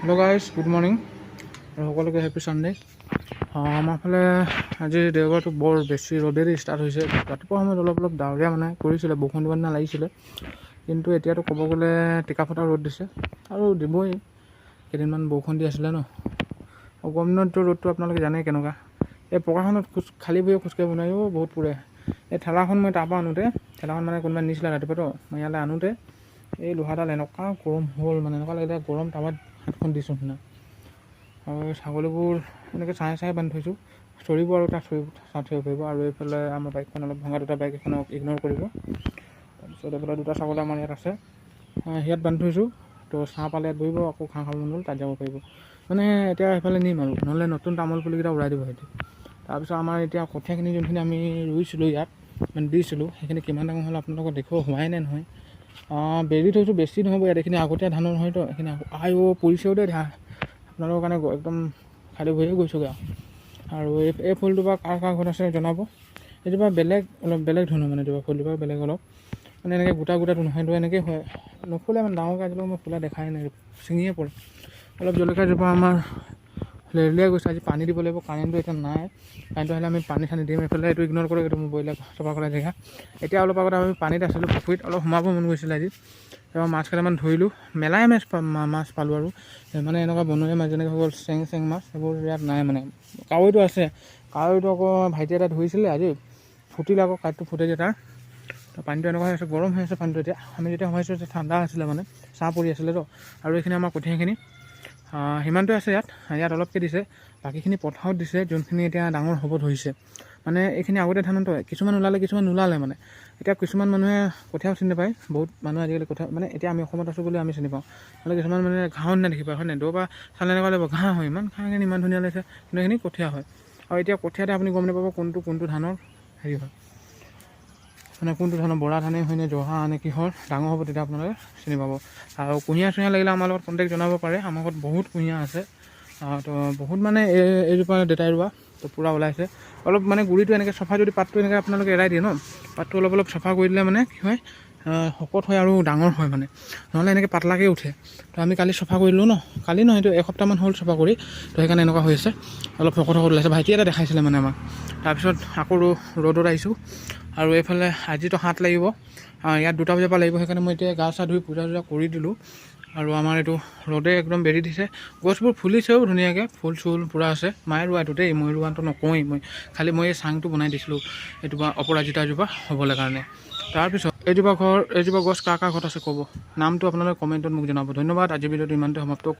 Hello' guys, good morning আৰু সকলোকে happy Sunday. আমাৰ ফালে আজি দেওবাৰটো বৰ বেছি ৰ'দেৰে ষ্টাৰ্ট হৈছে। ৰাতিপুৱা সময়ত অলপ ডাৱৰীয়া মানে কৰিছিলে, বৰষুণ দিব নিচিনা লাগিছিলে, কিন্তু এতিয়াতো ক'ব গ'লে টিকাফটা ৰ'দ দিছে আৰু দিবই। কেইদিনমান বৰষুণ দি আছিলে ন, গৰম দিনততো ৰ'দটো আপোনালোকে জানেই কেনেকুৱা। এই পকাখনত খালী ভৰিয়ে খোজকাঢ়িব নোৱাৰিও, বহুত পুৰে। এই ঠেলাখন মই তাৰপৰা আনোতে, ঠেলাখন মানে কোনোবাই নিছিলে ৰাতিপুৱাতো, মই ইয়ালৈ আনোতে এই লোহাডাল এনেকুৱা গৰম হ'ল, মানে এনেকুৱা লাগিলে গৰম টাৱাত হাতখন দিছোঁ নিচিনা। আৰু ছাগলীবোৰ এনেকৈ চাই বান্ধি থৈছোঁ, চৰিব আৰু তাত থৰিব পাৰিব। আৰু এইফালে আমাৰ বাইকখন অলপ ভঙা, দুটা বাইক এখনক ইগন'ৰ কৰিব। তাৰপিছত এইফালে দুটা ছাগলী আমাৰ ইয়াত আছে, ইয়াত বান্ধি থৈছোঁ। তো ছাঁ পালে ইয়াত বহিব, আকৌ ঘাঁহ খাব মন গ'ল তাত যাব পাৰিব। মানে এতিয়া এইফালে নিম আৰু নহ'লে নতুন তামোল পুলিকেইটা উৰাই দিব সিহঁতি। তাৰপিছত আমাৰ এতিয়া কঠীয়াখিনি যোনখিনি আমি ৰুইছিলোঁ ইয়াত, মানে দিছিলোঁ, সেইখিনি কিমান ডাঙৰ হ'ল আপোনালোকক দেখুৱাব হোৱাই নাই নহয়। বেৰি থৈছোঁ, বেছি নহ'ব ইয়াত, এইখিনি আগতীয়া ধানৰ নহয়তো, এইখিনি পৰিছেও দেই ধান। আপোনালোকৰ কাৰণে একদম খালী ভৰিয়ে গৈছোগৈ আৰু এই ফুলটো বা কাৰ ঘৰত আছে জনাব। এইজোপা অলপ বেলেগ ধৰণৰ, মানে এইজোপা ফুলজোপা বেলেগ অলপ, মানে এনেকৈ গোটাটো নহয়, এনেকৈ হয়, নুফুলে মানে ডাঙৰকৈ আজিলৈকে মই ফুলা দেখাই নাই, ছিঙিয়ে পৰে। অলপ জলকীয়াজোপা আমাৰ লেৰেলিয়াই গৈছে, আজি পানী দিব লাগিব। কাৰেণ্টটো এতিয়া নাই, কাৰেণ্টটো আহিলে আমি পানী চানী দিম। এইফালে এইটো ইগন'ৰ কৰক, এইটো মোৰ ব্ৰইলাৰ চফা কৰা জেগা। এতিয়া অলপ আগতে আমি পানীত আছিলোঁ, পুখুৰীত অলপ সোমাব মন গৈছিলে আজি। তাৰপৰা মাছ কেইটামান ধৰিলোঁ, মেলাই মাছ পালোঁ আৰু মানে এনেকুৱা বনৰীয়া মাছ যেনেকৈ হৈ গ'ল চেং মাছ, সেইবোৰ ইয়াত নাই। মানে কাৱৈটো আছে, কাৱৈটো আকৌ ভাইটি এটা ধৰিছিলে আজি, ফুটিলে আকৌ কাঁইটটো ফুটে যে তাৰ। পানীটো এনেকুৱা হৈ আছে, গৰম হৈ আছে পানীটো। এতিয়া আমি যেতিয়া সোমাইছোঁ তেতিয়া ঠাণ্ডা আছিলে, মানে ছাঁ পৰি আছিলেতো। আৰু এইখিনি আমাৰ কঠীয়াখিনি সিমানটোৱে আছে ইয়াত অলপকৈ দিছে, বাকীখিনি পথাৰত দিছে, যোনখিনি এতিয়া ডাঙৰ হ'ব ধৰিছে। মানে এইখিনি আগতে ধানতো কিছুমান ওলালে, কিছুমান নোলালে। মানে এতিয়া কিছুমান মানুহে কঠীয়াও চিনি নাপায়, বহুত মানুহে আজিকালি কঠীয়া, মানে এতিয়া আমি অসমত আছোঁ বুলি আমি চিনি পাওঁ, মানে কিছুমান মানুহে ঘাঁহো দেখি পায়, হয় নাই? দৌৰ পৰা চালে এনেকুৱা লাগিব ঘাঁহ হয়, ইমান ঘাঁহখিনি ইমান ধুনীয়া লাগিছে, কিন্তু এইখিনি কঠীয়া হয়। আৰু এতিয়া কঠীয়াতে আপুনি গম নাপাব কোনটো ধানৰ হেৰি হয়, মানে কোনটো ধানৰ বৰা ধানেই হয় নে জহা নে কিহৰ ডাঙৰ হ'ব, তেতিয়া আপোনালোকে চিনি পাব। আৰু কুঁহিয়াৰ লাগিলে আমাৰ লগত কণ্টেক্ট জনাব পাৰে, আমাৰ ঘৰত বহুত কুঁহিয়াৰ আছে। তো বহুত মানে এইজোপা দেউতাই ৰোৱা, তো পূৰা ওলাইছে। অলপ মানে গুৰিটো এনেকৈ চফা, যদি পাতটো এনেকৈ আপোনালোকে এৰাই দিয়ে ন, পাতটো অলপ চফা কৰি দিলে মানে কি হয়, শকত হয় আৰু ডাঙৰ হয়, মানে নহ'লে এনেকৈ পাতলাকৈ উঠে। তো আমি কালি চফা কৰিলোঁ ন, কালি নহয় এইটো এসপ্তাহমান হ'ল চফা কৰি, তো সেইকাৰণে এনেকুৱা হৈ আছে, অলপ শকত ওলাইছে। ভাইটি এটা দেখাইছিলে মানে আমাক। তাৰপিছত আকৌ ৰ'দত আহিছোঁ, আৰু এইফালে আজিতো হাত লাগিব, ইয়াত 2টা বজাৰ পৰা লাগিব। সেইকাৰণে মই এতিয়া গা চা ধুই পূজা কৰি দিলোঁ। আৰু আমাৰ এইটো ৰ'দে একদম বেৰি দিছে, গছবোৰ ফুলিছেও ধুনীয়াকৈ, ফুল চুল পূৰা আছে। মায়ে ৰোৱাটো দেই, মই ৰোৱাটো নকওঁৱেই, খালি মই এই চাংটো বনাই দিছিলোঁ এইজোপা অপৰাজিতা এজোপা হ'বলৈ কাৰণে। তাৰপিছত এইজোপা গছ কাৰ ঘৰত আছে ক'ব, নামটো আপোনালোকে কমেণ্টত মোক জনাব। ধন্যবাদ, আজিৰ ভিডিঅ'টো ইমানতে সমাপ্ত।